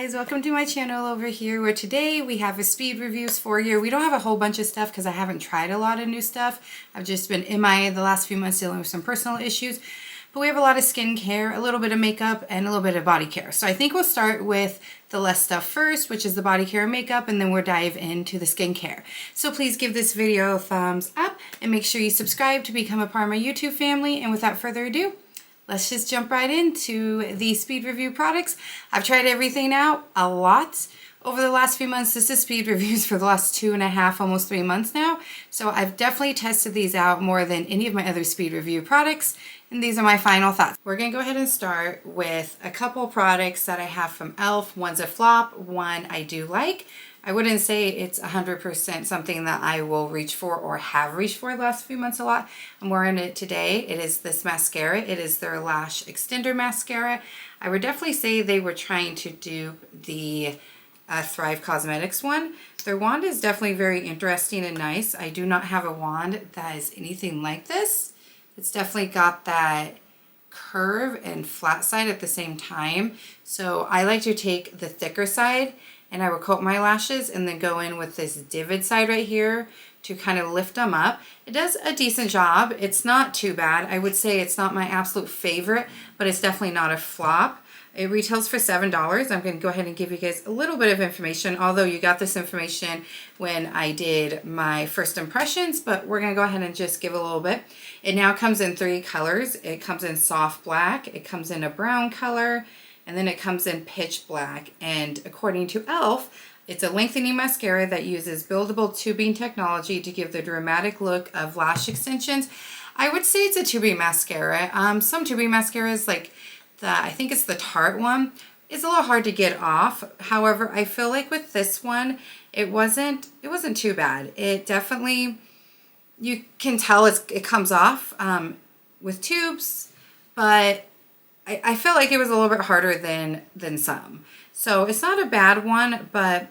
guys, welcome to my channel over here where today we have a speed reviews for you. We don't have a whole bunch of stuff because I haven't tried a lot of new stuff. I've just been MIA the last few months dealing with some personal issues. But we have a lot of skincare, a little bit of makeup, and a little bit of body care. So I think we'll start with the less stuff first, which is the body care and makeup, and then we'll dive into the skincare. So please give this video a thumbs up and make sure you subscribe to become a part of my YouTube family. And without further ado, let's just jump right into the speed review products. I've tried everything out a lot over the last few months. This is speed reviews for the last 2.5, almost 3 months now. So I've definitely tested these out more than any of my other speed review products. And these are my final thoughts. We're gonna go ahead and start with a couple products that I have from e.l.f. One's a flop, one I do like. I wouldn't say it's 100% something that I will reach for or have reached for the last few months a lot. I'm wearing it today. It is this mascara. It is their Lash XTNDR mascara. I would definitely say they were trying to do the Thrive Cosmetics one. Their wand is definitely very interesting and nice. I do not have a wand that is anything like this. It's definitely got that curve and flat side at the same time. So I like to take the thicker side and I will coat my lashes and then go in with this divot side right here to kind of lift them up. It does a decent job. It's not too bad. I would say it's not my absolute favorite, but it's definitely not a flop. It retails for $7. I'm going to go ahead and give you guys a little bit of information, although you got this information when I did my first impressions, but we're going to go ahead and just give a little bit. It now comes in 3 colors. It comes in soft black, it comes in a brown color, and then it comes in pitch black. And according to e.l.f., it's a lengthening mascara that uses buildable tubing technology to give the dramatic look of lash extensions. I would say it's a tubing mascara. Some tubing mascaras, like I think it's the Tarte one, is a little hard to get off. However, I feel like with this one, it wasn't too bad. It definitely, you can tell it comes off with tubes, but I feel like it was a little bit harder than some. So it's not a bad one, but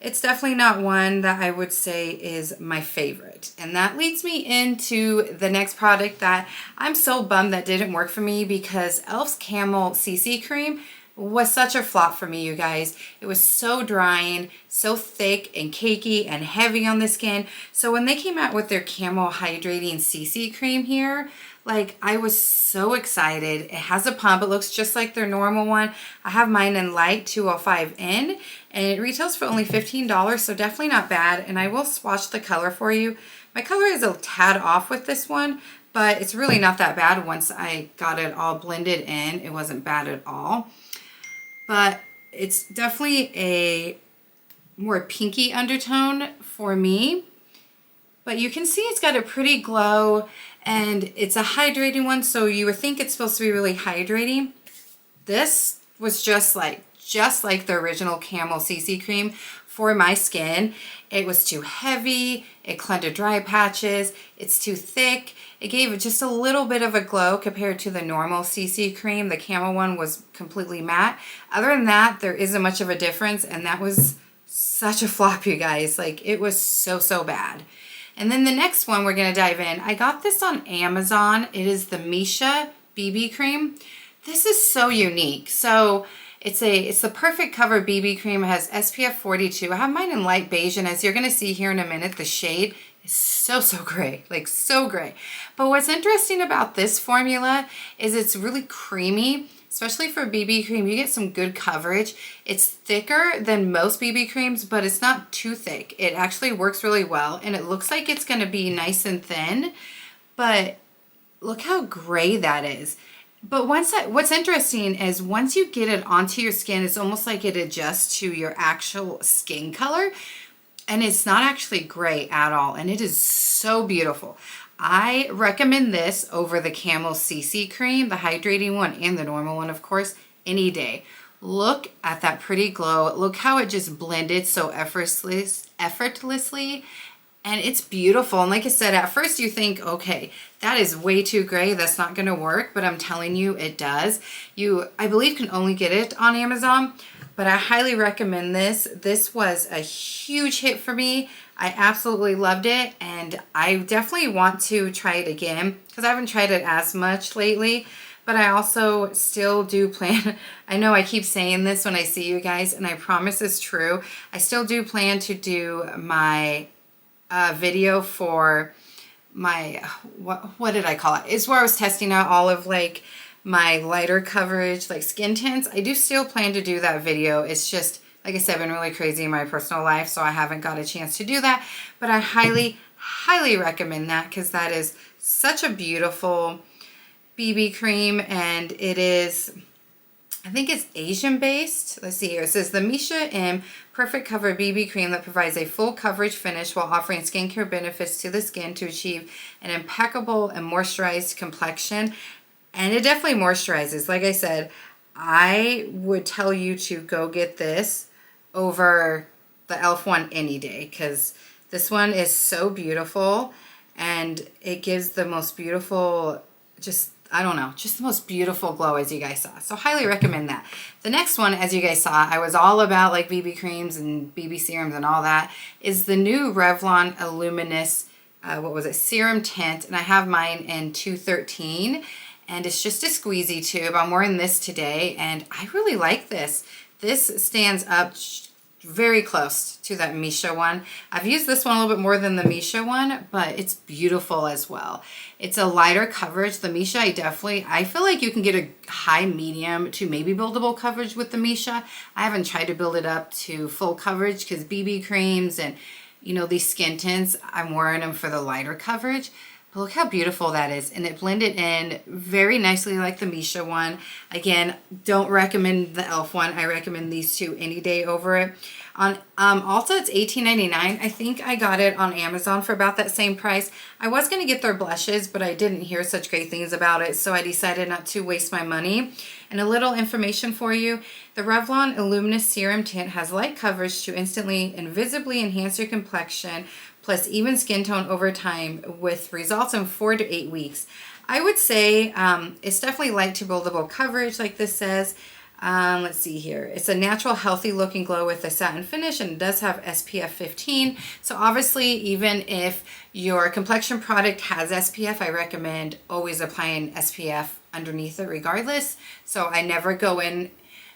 it's definitely not one that I would say is my favorite. And that leads me into the next product that I'm so bummed that didn't work for me, because e.l.f.'s Camo CC cream was such a flop for me, you guys. It was so drying, so thick and cakey and heavy on the skin. So when they came out with their Camo Hydrating CC cream here, like, I was so excited. It has a pump. It looks just like their normal one. I have mine in light 205N, and it retails for only $15, so definitely not bad. And I will swatch the color for you. My color is a tad off with this one, but it's really not that bad. Once I got it all blended in, it wasn't bad at all. But it's definitely a more pinky undertone for me. But you can see it's got a pretty glow, and it's a hydrating one, so you would think it's supposed to be really hydrating. This was just like the original Camo CC cream for my skin. It was too heavy, it clung to dry patches, it's too thick. It gave just a little bit of a glow compared to the normal CC cream. The Camo one was completely matte. Other than that, there isn't much of a difference, and that was such a flop, you guys. Like, it was so bad. And then the next one we're going to dive in. I got this on Amazon. It is the Missha BB cream. This is so unique. So it's the Perfect Cover BB cream. It has SPF 42. I have mine in light beige, and as you're going to see here in a minute, the shade is so gray, like so gray. But what's interesting about this formula is it's really creamy. Especially for BB cream, you get some good coverage. It's thicker than most BB creams, but it's not too thick. It actually works really well, and it looks like it's going to be nice and thin, but look how gray that is. But what's interesting is once you get it onto your skin, it's almost like it adjusts to your actual skin color, and it's not actually gray at all, and it is so beautiful. I recommend this over the Camo CC cream, the hydrating one and the normal one, of course, any day. Look at that pretty glow. Look how it just blended so effortlessly. And it's beautiful. And like I said, at first you think, okay, that is way too gray. That's not going to work. But I'm telling you, it does. You, I believe, can only get it on Amazon. But I highly recommend this. This was a huge hit for me. I absolutely loved it, and I definitely want to try it again because I haven't tried it as much lately. but I also still do plan, I know I keep saying this when I see you guys, and I promise it's true. I still do plan to do my video for my, what did I call it? It's where I was testing out all of like my lighter coverage, like skin tints. I do still plan to do that video. It's just, like I said, I've been really crazy in my personal life, so I haven't got a chance to do that. But I highly, highly recommend that because that is such a beautiful BB cream, and it is, I think it's Asian based. Let's see here. It says the Missha Perfect Cover BB Cream that provides a full coverage finish while offering skincare benefits to the skin to achieve an impeccable and moisturized complexion. And it definitely moisturizes. Like I said, I would tell you to go get this over the e.l.f. one any day because this one is so beautiful and it gives the most beautiful, just, I don't know, just the most beautiful glow as you guys saw. So highly recommend that. The next one, as you guys saw, I was all about like BB creams and BB serums and all that, is the new Revlon Illuminance, what was it, serum tint. And I have mine in 213 and it's just a squeezy tube. I'm wearing this today and I really like this. This stands up very close to that Missha one. I've used this one a little bit more than the Missha one, but it's beautiful as well. It's a lighter coverage. The Missha, I feel like you can get a high medium to maybe buildable coverage with the Missha. I haven't tried to build it up to full coverage because BB creams and, you know, these skin tints, I'm wearing them for the lighter coverage. But look how beautiful that is. And it blended in very nicely like the Missha one. Again, don't recommend the e.l.f. one. I recommend these two any day over it. On Ulta, it's $18.99. I think I got it on Amazon for about that same price. I was going to get their blushes, but I didn't hear such great things about it, so I decided not to waste my money. And a little information for you. The Revlon Illuminance Serum Tint has light coverage to instantly and visibly enhance your complexion, plus even skin tone over time with results in 4 to 8 weeks. I would say it's definitely light to buildable coverage like this says. Let's see here. It's a natural, healthy looking glow with a satin finish and it does have SPF 15. So obviously, even if your complexion product has SPF, I recommend always applying SPF underneath it regardless. So I never go in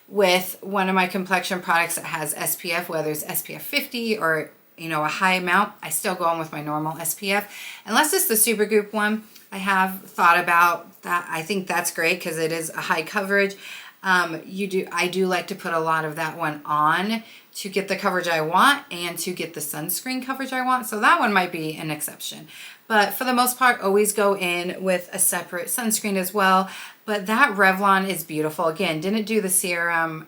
with one of my complexion products that has SPF, whether it's SPF 50 or, you know, a high amount. I still go on with my normal SPF. Unless it's the Supergoop one, I have thought about that. I think that's great because it is a high coverage. I do like to put a lot of that one on to get the coverage I want and to get the sunscreen coverage I want. So that one might be an exception. But for the most part, always go in with a separate sunscreen as well. But that Revlon is beautiful. Again, didn't do the serum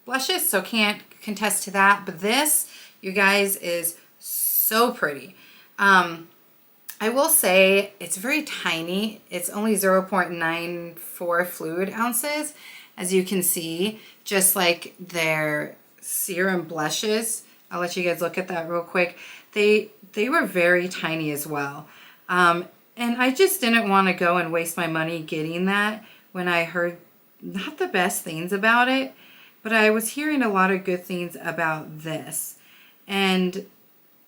blushes, so can't contest to that. But this, you guys, is so pretty. I will say it's very tiny. It's only 0.94 fluid ounces, as you can see, just like their serum blushes. I'll let you guys look at that real quick. They were very tiny as well. And I just didn't want to go and waste my money getting that when I heard not the best things about it, but I was hearing a lot of good things about this. And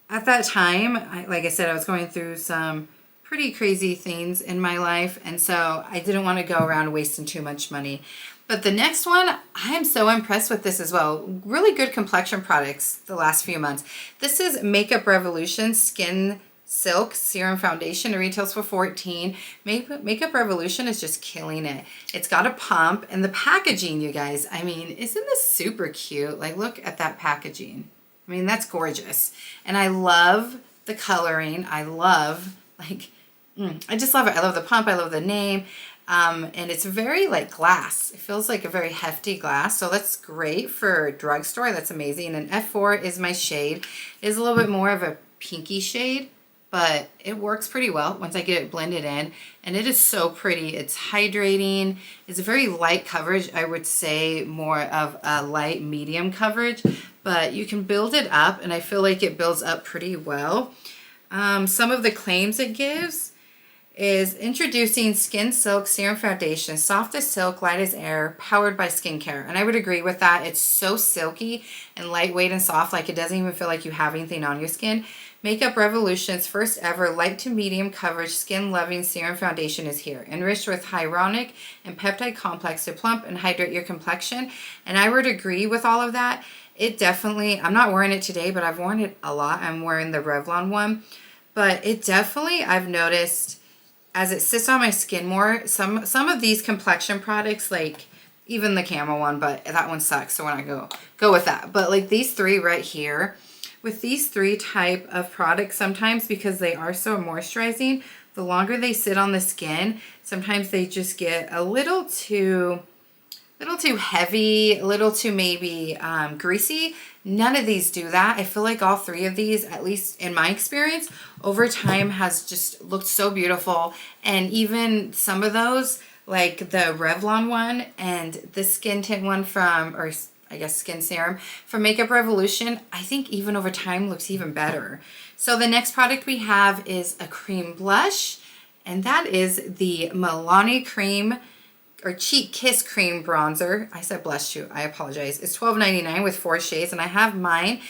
at that time, like I said, I was going through some pretty crazy things in my life, and so I didn't want to go around wasting too much money. But the next one, I am so impressed with this as well. Really good complexion products the last few months. This is Makeup Revolution Skin Silk Serum Foundation. It retails for $14. Makeup Revolution is just killing it. It's got a pump, and the packaging, you guys, I mean, isn't this super cute? Like, look at that packaging. I mean, that's gorgeous. And I love the coloring. I love, like, I just love it. I love the pump. I love the name. And it's very, like, glass. It feels like a very hefty glass. So that's great for drugstore. That's amazing. And F4 is my shade. It is a little bit more of a pinky shade, but it works pretty well once I get it blended in. And it is so pretty. It's hydrating. It's a very light coverage. I would say more of a light medium coverage, but you can build it up, and I feel like it builds up pretty well. Some of the claims it gives is introducing Skin Silk Serum Foundation, soft as silk, light as air, powered by skincare. And I would agree with that. It's so silky and lightweight and soft, like it doesn't even feel like you have anything on your skin. Makeup Revolution's first ever light to medium coverage skin loving serum foundation is here, enriched with hyaluronic and peptide complex to plump and hydrate your complexion. And I would agree with all of that. It definitely, I'm not wearing it today, but I've worn it a lot. I'm wearing the Revlon one, but it definitely, I've noticed as it sits on my skin more, some of these complexion products, like even the Camo one, but that one sucks, so when I go with that. But like these three right here, with these three type of products, sometimes because they are so moisturizing, the longer they sit on the skin, sometimes they just get a little too heavy, a little too maybe greasy. None of these do that. I feel like all three of these, at least in my experience, over time has just looked so beautiful. And even some of those, like the Revlon one and the skin tint one from, or I guess skin serum from Makeup Revolution, I think even over time looks even better. So the next product we have is a cream blush, and that is the Milani Cream or Cheek Kiss Cream Bronzer. I said blush too, I apologize. It's $12.99 with 4 shades, and I have mine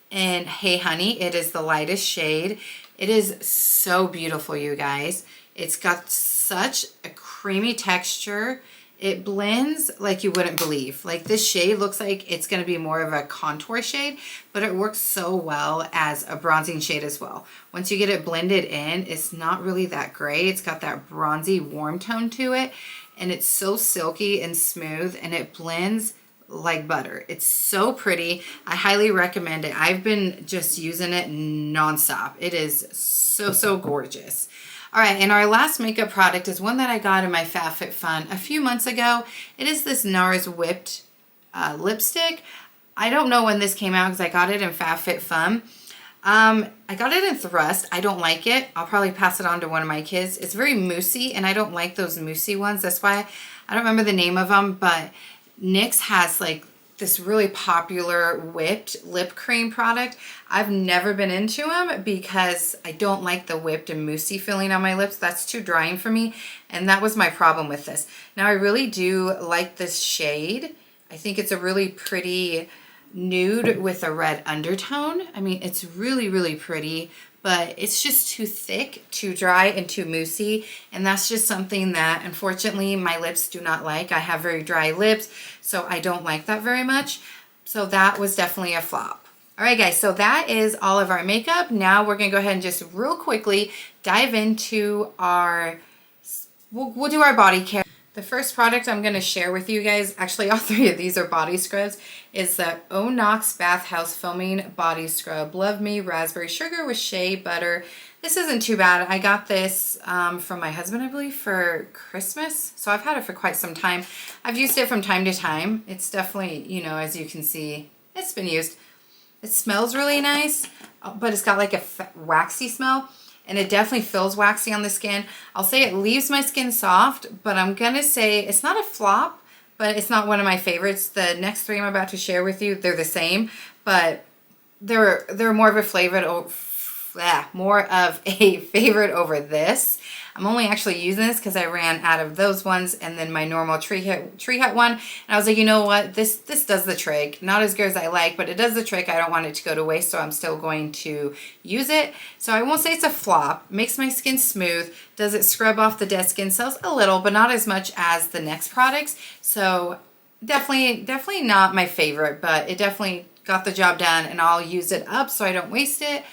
in Hey Honey. It is the lightest shade. It is so beautiful, you guys. It's got such a creamy texture. It blends like you wouldn't believe. Like this shade looks like it's going to be more of a contour shade, but it works so well as a bronzing shade as well. Once you get it blended in, it's not really that gray. It's got that bronzy warm tone to it, and it's so silky and smooth, and it blends like butter. It's so pretty. I highly recommend it. I've been just using it nonstop. It is so gorgeous. All right, and our last makeup product is one that I got in my FabFitFun a few months ago. It is this Nars Whipped lipstick. I don't know when this came out because I got it in FabFitFun. I got it in Thrust. I don't like it. I'll probably pass it on to one of my kids. It's very moussey, and I don't like those moussey ones. That's why I don't remember the name of them, but NYX has like this really popular whipped lip cream product. I've never been into them because I don't like the whipped and moussey feeling on my lips. That's too drying for me, and that was my problem with this. Now I really do like this shade. I think it's a really pretty nude with a red undertone. I mean, it's really pretty, but it's just too thick, too dry, and too moussey. And that's just something that, unfortunately, my lips do not like. I have very dry lips, so I don't like that very much. So that was definitely a flop. All right, guys, so that is all of our makeup. Now we're gonna go ahead and just real quickly dive into our, we'll do our body care. The first product I'm going to share with you guys, actually all three of these are body scrubs, is the Onox Bathhouse Foaming Body Scrub. Love Me Raspberry Sugar with Shea Butter. This isn't too bad. I got this from my husband, I believe, for Christmas. So I've had it for quite some time. I've used it from time to time. It's definitely, you know, as you can see, it's been used. It smells really nice, but it's got like a waxy smell. And it definitely feels waxy on the skin. I'll say it leaves my skin soft, but I'm gonna say it's not a flop, but it's not one of my favorites. The next three I'm about to share with you, they're the same, but they're more of a favorite over this. I'm only actually using this because I ran out of those ones and then my normal Tree Hut one. And I was like, you know what? This does the trick. Not as good as I like, but it does the trick. I don't want it to go to waste, so I'm still going to use it. So I won't say it's a flop. Makes my skin smooth. Does it scrub off the dead skin cells? A little, but not as much as the next products. So definitely not my favorite, but it definitely got the job done, and I'll use it up so I don't waste it.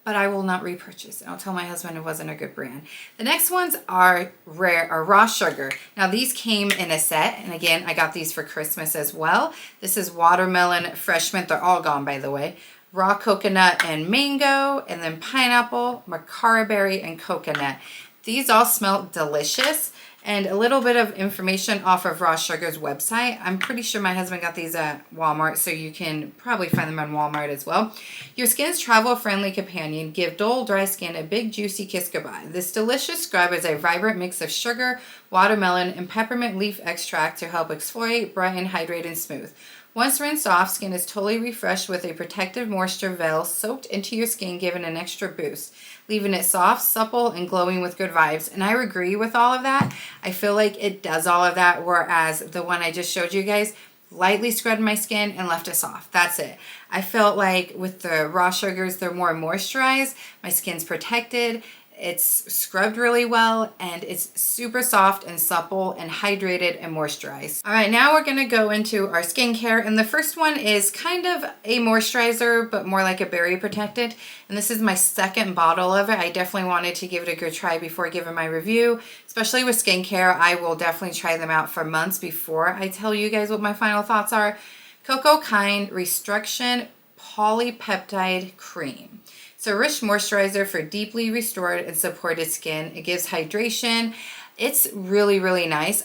But I will not repurchase it. I'll tell my husband it wasn't a good brand. The next ones are raw sugar. Now these came in a set, and again, I got these for Christmas as well. This is watermelon, fresh mint, they're all gone by the way. Raw coconut and mango, and then pineapple, macara berry, and coconut. These all smell delicious. And a little bit of information off of Raw Sugar's website. I'm pretty sure my husband got these at Walmart, so you can probably find them on Walmart as well. Your skin's travel-friendly companion. Give dull, dry skin a big, juicy kiss goodbye. This delicious scrub is a vibrant mix of sugar, watermelon, and peppermint leaf extract to help exfoliate, brighten, hydrate, and smooth. Once rinsed off, skin is totally refreshed with a protective moisture veil soaked into your skin, giving an extra boost, leaving it soft, supple, and glowing with good vibes. And I agree with all of that. I feel like it does all of that, whereas the one I just showed you guys lightly scrubbed my skin and left it soft. That's it. I felt like with the raw sugars, they're more moisturized. My skin's protected. It's scrubbed really well, and it's super soft and supple and hydrated and moisturized. All right, now we're gonna go into our skincare, and the first one is kind of a moisturizer, but more like a berry protectant. And this is my second bottle of it. I definitely wanted to give it a good try before giving my review. Especially with skincare, I will definitely try them out for months before I tell you guys what my final thoughts are. Cocokind Resurrection Polypeptide Cream. It's a rich moisturizer for deeply restored and supported skin. It gives hydration. It's really, really nice.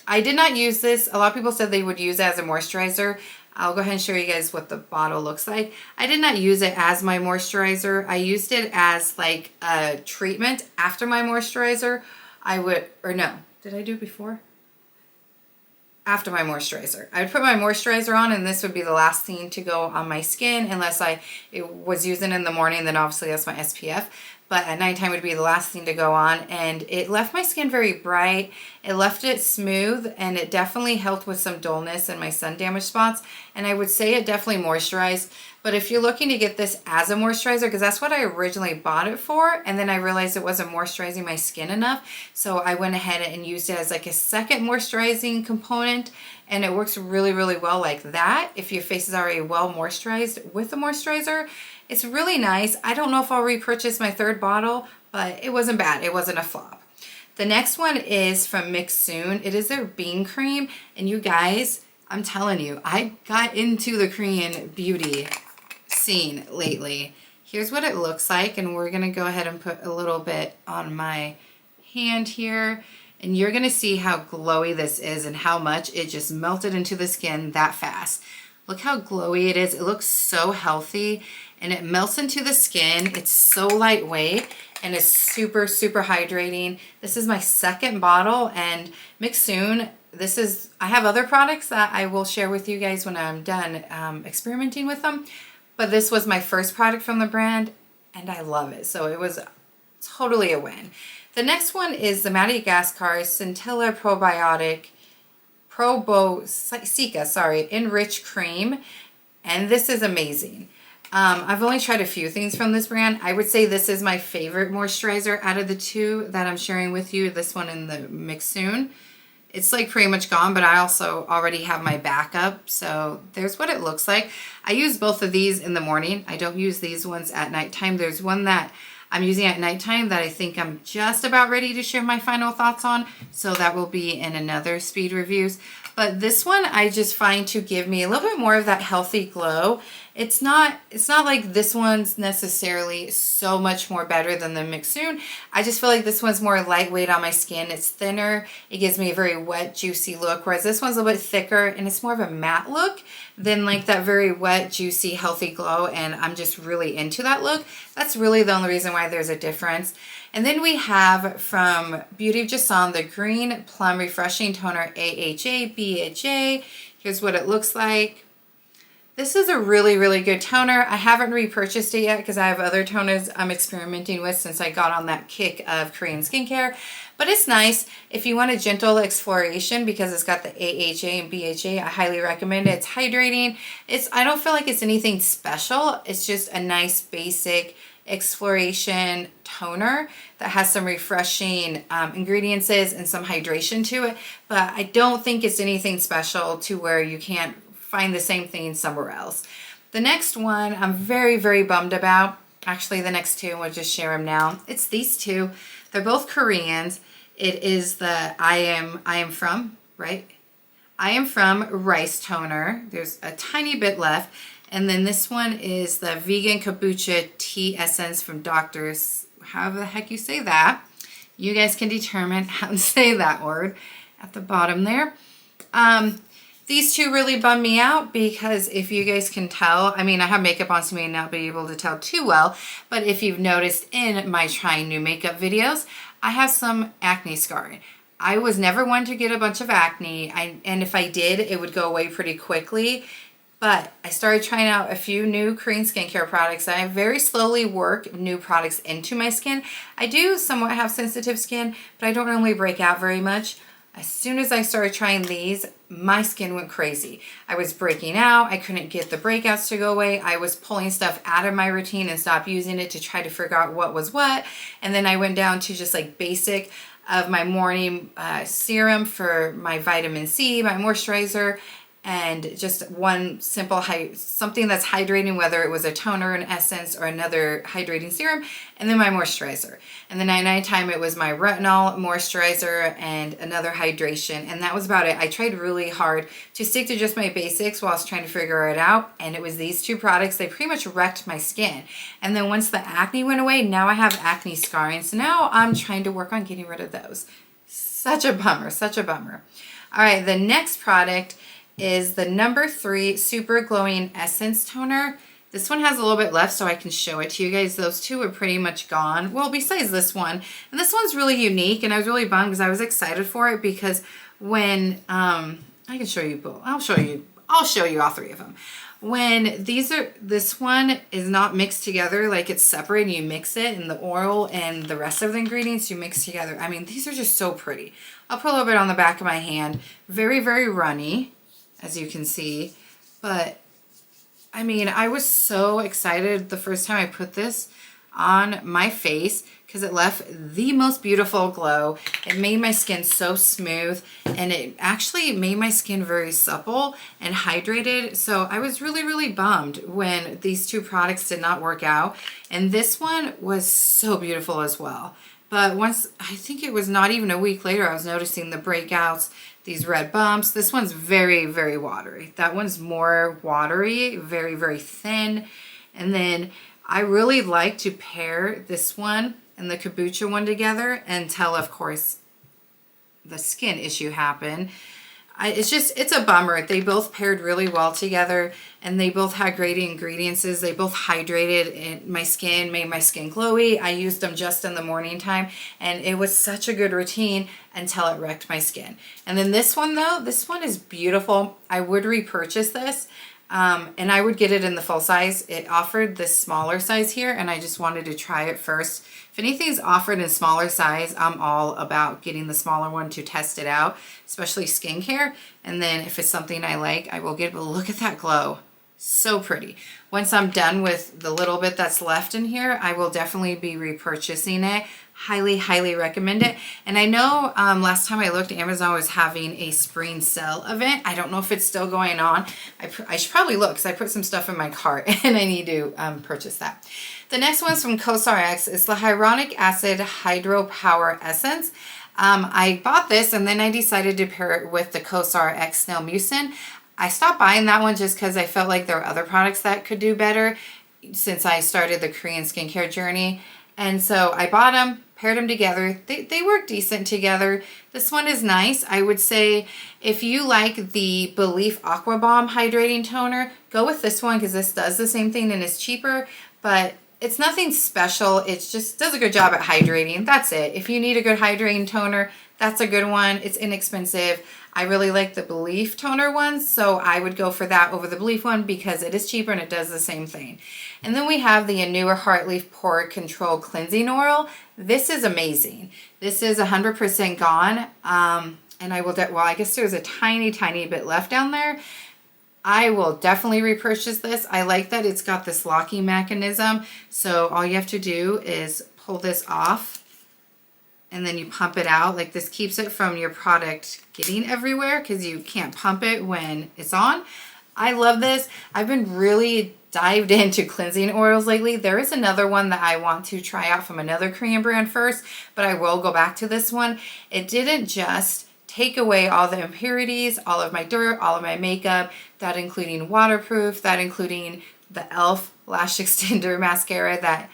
I did not use this. A lot of people said they would use it as a moisturizer. I'll go ahead and show you guys what the bottle looks like. I did not use it as my moisturizer. I used it as like a treatment after my moisturizer. Did I do it before? After my moisturizer. I would put my moisturizer on, and this would be the last thing to go on my skin unless it was using in the morning, then obviously that's my SPF. But at nighttime would be the last thing to go on, and it left my skin very bright. It left it smooth, and it definitely helped with some dullness in my sun damage spots. And I would say it definitely moisturized. But if you're looking to get this as a moisturizer, because that's what I originally bought it for, and then I realized it wasn't moisturizing my skin enough, so I went ahead and used it as like a second moisturizing component, and it works really, really well like that. If your face is already well moisturized with a moisturizer, it's really nice. I don't know if I'll repurchase my third bottle, but it wasn't bad. It wasn't a flop. The next one is from Mixsoon. It is their bean cream, and you guys, I'm telling you, I got into the Korean beauty scene lately. Here's what it looks like, and we're gonna go ahead and put a little bit on my hand here, and you're gonna see how glowy this is and how much it just melted into the skin that fast. Look how glowy it is. It looks so healthy, and it melts into the skin. It's so lightweight, and it's super, super hydrating. This is my second bottle, and Mixsoon, I have other products that I will share with you guys when I'm done experimenting with them. But this was my first product from the brand, and I love it. So it was totally a win. The next one is the Madagascar Centella probio-cica, enriched cream. And this is amazing. I've only tried a few things from this brand. I would say this is my favorite moisturizer out of the two that I'm sharing with you. This one in the Mixsoon. It's like pretty much gone, but I also already have my backup. So there's what it looks like. I use both of these in the morning. I don't use these ones at nighttime. There's one that I'm using at nighttime that I think I'm just about ready to share my final thoughts on. So that will be in another speed reviews. But this one I just find to give me a little bit more of that healthy glow. It's not like this one's necessarily so much more better than the Mixsoon. I just feel like this one's more lightweight on my skin. It's thinner. It gives me a very wet, juicy look, whereas this one's a little bit thicker and it's more of a matte look than like that very wet, juicy, healthy glow, and I'm just really into that look. That's really the only reason why there's a difference. And then we have from Beauty of Joseon the Green Plum Refreshing Toner AHA BHA. Here's what it looks like. This is a really, really good toner. I haven't repurchased it yet because I have other toners I'm experimenting with since I got on that kick of Korean skincare. But it's nice if you want a gentle exfoliation because it's got the AHA and BHA. I highly recommend it. It's hydrating. I don't feel like it's anything special. It's just a nice basic exfoliation toner that has some refreshing ingredients and some hydration to it. But I don't think it's anything special to where you can't find the same thing somewhere else. The next one I'm very, very bummed about. Actually, the next two, we'll just share them now. It's these two. They're both Koreans. It is the I am from Rice Toner. There's a tiny bit left. And then this one is the Vegan Kombucha Tea Essence from Doctors. However the heck you say that. You guys can determine how to say that word at the bottom there. These two really bum me out because if you guys can tell, I mean, I have makeup on, so you may not be able to tell too well, but if you've noticed in my trying new makeup videos, I have some acne scarring. I was never one to get a bunch of acne, and if I did, it would go away pretty quickly. But I started trying out a few new Korean skincare products. I very slowly work new products into my skin. I do somewhat have sensitive skin, but I don't normally break out very much. As soon as I started trying these, my skin went crazy. I was breaking out. I couldn't get the breakouts to go away. I was pulling stuff out of my routine and stopped using it to try to figure out what was what. And then I went down to just like basic of my morning serum for my vitamin C, my moisturizer, and just one simple something that's hydrating, whether it was a toner, an essence, or another hydrating serum, and then my moisturizer. And then at nighttime it was my retinol moisturizer and another hydration, and that was about it. I tried really hard to stick to just my basics while I was trying to figure it out, and it was these two products. They pretty much wrecked my skin. And then once the acne went away, now I have acne scarring, so now I'm trying to work on getting rid of those. Such a bummer, such a bummer. All right, the next product is the number 3 Super Glowing Essence Toner. This one has a little bit left, so I can show it to you guys. Those two are pretty much gone. Well, besides this one. And this one's really unique, and I was really bummed because I was excited for it, because when, I can show you both. I'll show you all 3 of them. When this one is not mixed together, like it's separate, and you mix it, and the oil and the rest of the ingredients you mix together. I mean, these are just so pretty. I'll put a little bit on the back of my hand. Very, very runny, as you can see. But I mean, I was so excited the first time I put this on my face because it left the most beautiful glow. It made my skin so smooth, and it actually made my skin very supple and hydrated. So I was really, really bummed when these two products did not work out. And this one was so beautiful as well. But once, I think it was not even a week later, I was noticing the breakouts, these red bumps. This one's very, very watery. That one's more watery, very, very thin. And then I really like to pair this one and the kombucha one together until, of course, the skin issue happened. It's a bummer. They both paired really well together, and they both had great ingredients. They both hydrated my skin, made my skin glowy. I used them just in the morning time, and it was such a good routine until it wrecked my skin. And then this one, though, this one is beautiful. I would repurchase this, and I would get it in the full size. It offered this smaller size here, and I just wanted to try it first. If anything's offered in smaller size, I'm all about getting the smaller one to test it out, especially skincare. And then if it's something I like, I will get it. But look at that glow. So pretty. Once I'm done with the little bit that's left in here, I will definitely be repurchasing it. Highly, highly recommend it. And I know last time I looked, Amazon was having a spring sale event. I don't know if it's still going on. I should probably look, because I put some stuff in my cart and I need to purchase that. The next one's from CosRx. It's the Hyaluronic Acid Hydro Power Essence. I bought this, and then I decided to pair it with the CosRx Snail Mucin. I stopped buying that one just because I felt like there were other products that could do better since I started the Korean skincare journey. And so I bought them, paired them together. They work decent together. This one is nice. I would say if you like the Belief Aqua Bomb Hydrating Toner, go with this one, because this does the same thing and is cheaper, but it's nothing special. It just does a good job at hydrating. That's it. If you need a good hydrating toner, that's a good one. It's inexpensive. I really like the Belief toner ones, so I would go for that over the Belief one because it is cheaper and it does the same thing. And then we have the Anua Heartleaf Pore Control Cleansing Oil. This is amazing. This is 100% gone, and I will, well, I guess there's a tiny, tiny bit left down there. I will definitely repurchase this. I like that it's got this locking mechanism, so all you have to do is pull this off, and then you pump it out. Like, this keeps it from your product getting everywhere because you can't pump it when it's on. I love this. I've been really dived into cleansing oils lately. There is another one that I want to try out from another Korean brand first, but I will go back to this one. It didn't just take away all the impurities, all of my dirt, all of my makeup, that including waterproof, that including the e.l.f. Lash Extender mascara that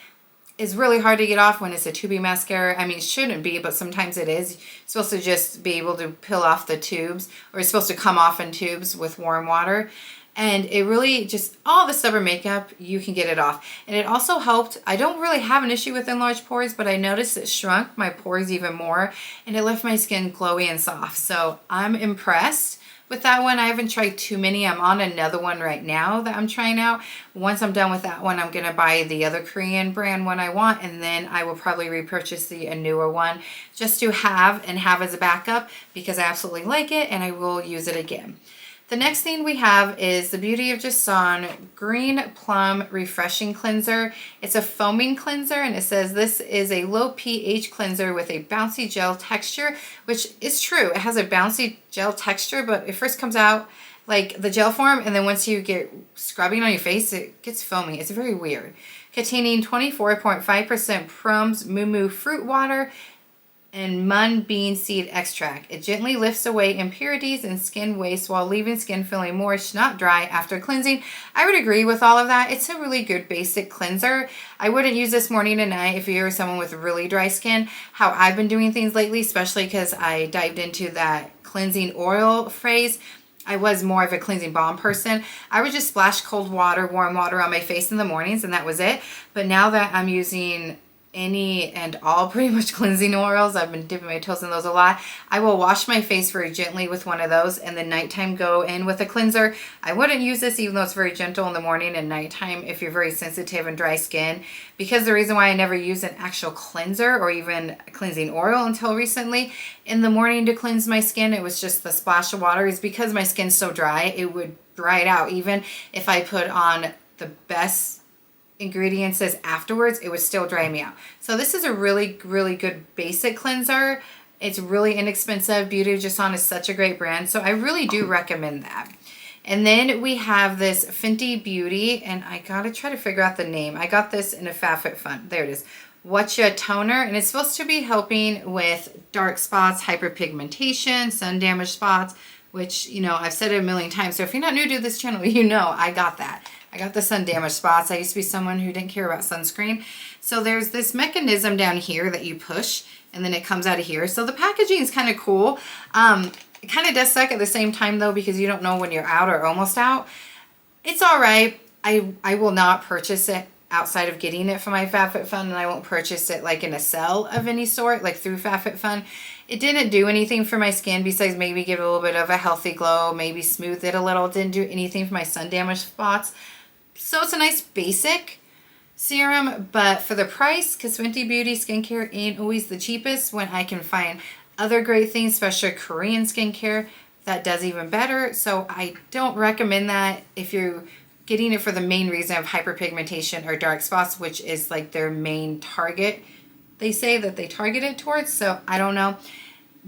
is really hard to get off when it's a tubey mascara. I mean, it shouldn't be, but sometimes it is. You're supposed to just be able to peel off the tubes, or it's supposed to come off in tubes with warm water. And it really just, all the stubborn makeup, you can get it off. And it also helped, I don't really have an issue with enlarged pores, but I noticed it shrunk my pores even more, and it left my skin glowy and soft. So I'm impressed with that one. I haven't tried too many. I'm on another one right now that I'm trying out. Once I'm done with that one, I'm going to buy the other Korean brand one I want, and then I will probably repurchase the Anua one just to have as a backup because I absolutely like it and I will use it again. The next thing we have is the Beauty of Joseon Green Plum Refreshing Cleanser. It's a foaming cleanser, and it says this is a low pH cleanser with a bouncy gel texture, which is true. It has a bouncy gel texture, but it first comes out like the gel form, and then once you get scrubbing on your face, it gets foamy. It's very weird. Containing 24.5% Prum's Moo Moo fruit water and Mun bean seed extract. It gently lifts away impurities and skin waste while leaving skin feeling moist, not dry after cleansing. I would agree with all of that. It's a really good basic cleanser. I wouldn't use this morning and night if you're someone with really dry skin. How I've been doing things lately, especially because I dived into that cleansing oil phase. I was more of a cleansing balm person. I would just splash cold water, warm water on my face in the mornings, and that was it. But now that I'm using any and all pretty much cleansing oils, I've been dipping my toes in those a lot, I will wash my face very gently with one of those and then nighttime go in with a cleanser. I wouldn't use this even though it's very gentle in the morning and nighttime if you're very sensitive and dry skin, because the reason why I never used an actual cleanser or even a cleansing oil until recently in the morning to cleanse my skin, it was just the splash of water, is because my skin's so dry it would dry it out. Even if I put on the best ingredients as afterwards, it would still dry me out. So this is a really, really good basic cleanser. It's really inexpensive. Beauty of Joseon is such a great brand, so I really do recommend that. And then we have this Fenty Beauty, and I gotta try to figure out the name. I got this in a FabFitFun. There it is. Watcha Toner, and it's supposed to be helping with dark spots, hyperpigmentation, sun damaged spots, which, you know, I've said it a million times. So if you're not new to this channel, you know I got that. I got the sun damaged spots. I used to be someone who didn't care about sunscreen. So there's this mechanism down here that you push and then it comes out of here. So the packaging is kind of cool. It kind of does suck at the same time though, because you don't know when you're out or almost out. It's all right. I will not purchase it outside of getting it from my FabFitFun, and I won't purchase it like in a sale of any sort, like through FabFitFun. It didn't do anything for my skin besides maybe give it a little bit of a healthy glow, maybe smooth it a little. It didn't do anything for my sun damaged spots. So it's a nice basic serum, but for the price, because Fenty Beauty skincare ain't always the cheapest when I can find other great things, especially Korean skincare, that does even better. So I don't recommend that if you're getting it for the main reason of hyperpigmentation or dark spots, which is like their main target. They say that they target it towards, so I don't know.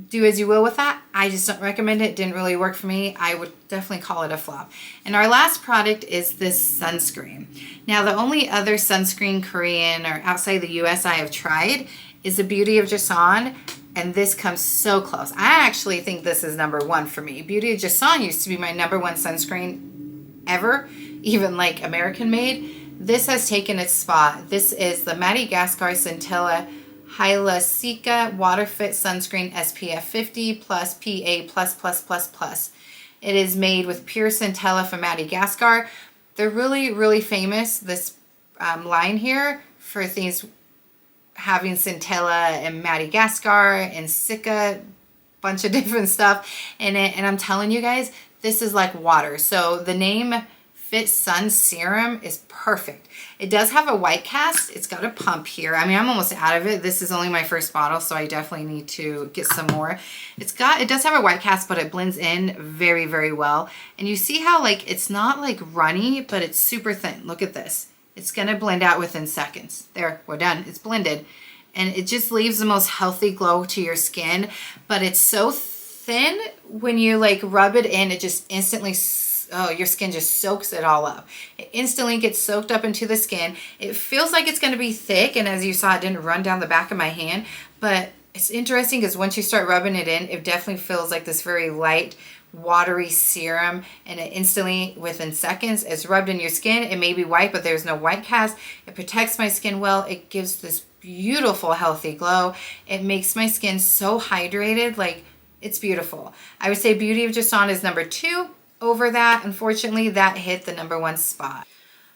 Do as you will with that. I just don't recommend it. Didn't really work for me. I would definitely call it a flop. And our last product is this sunscreen. Now, the only other sunscreen Korean or outside the US I have tried is the Beauty of Joseon, and this comes so close. I actually think this is #1 for me. Beauty of Joseon used to be my #1 sunscreen ever, even like American made. This has taken its spot. This is the Madagascar Centella Hyaluronic Water Fit Sunscreen SPF 50 plus PA+++++. It is made with pure centella from Madagascar. They're really, really famous, this line here, for things having centella and Madagascar and cica, bunch of different stuff in it. And I'm telling you guys, this is like water. So the name Fit Sun Serum is perfect. It does have a white cast. It's got a pump here. I mean, I'm almost out of it. This is only my first bottle, so I definitely need to get some more. It does have a white cast, but it blends in very, very well. And you see how like it's not like runny, but it's super thin. Look at this. It's gonna blend out within seconds. There, we're done. It's blended. And it just leaves the most healthy glow to your skin, but it's so thin when you like rub it in, it just instantly, oh, your skin just soaks it all up. It instantly gets soaked up into the skin. It feels like it's going to be thick, and as you saw, it didn't run down the back of my hand, but it's interesting because once you start rubbing it in, it definitely feels like this very light, watery serum, and it instantly, within seconds, is rubbed in your skin. It may be white, but there's no white cast. It protects my skin well. It gives this beautiful, healthy glow. It makes my skin so hydrated, like, it's beautiful. I would say Beauty of Joseon is #2. Over that, unfortunately, that hit the #1 spot.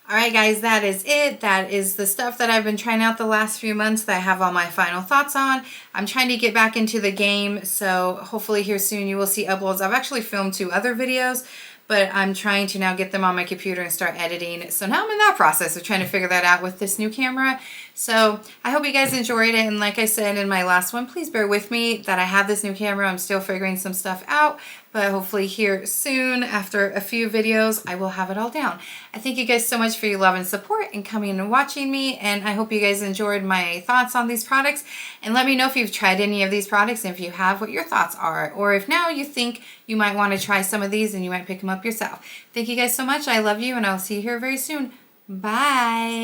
Alright guys, that is it. That is the stuff that I've been trying out the last few months that I have all my final thoughts on. I'm trying to get back into the game, so hopefully here soon you will see uploads. I've actually filmed 2 other videos, but I'm trying to now get them on my computer and start editing. So now I'm in that process of trying to figure that out with this new camera. So I hope you guys enjoyed it. And like I said in my last one, please bear with me that I have this new camera. I'm still figuring some stuff out, but hopefully here soon, after a few videos, I will have it all down. I thank you guys so much for your love and support and coming and watching me. And I hope you guys enjoyed my thoughts on these products. And let me know if you've tried any of these products and if you have, what your thoughts are. Or if now you think you might want to try some of these and you might pick them up yourself. Thank you guys so much. I love you and I'll see you here very soon. Bye.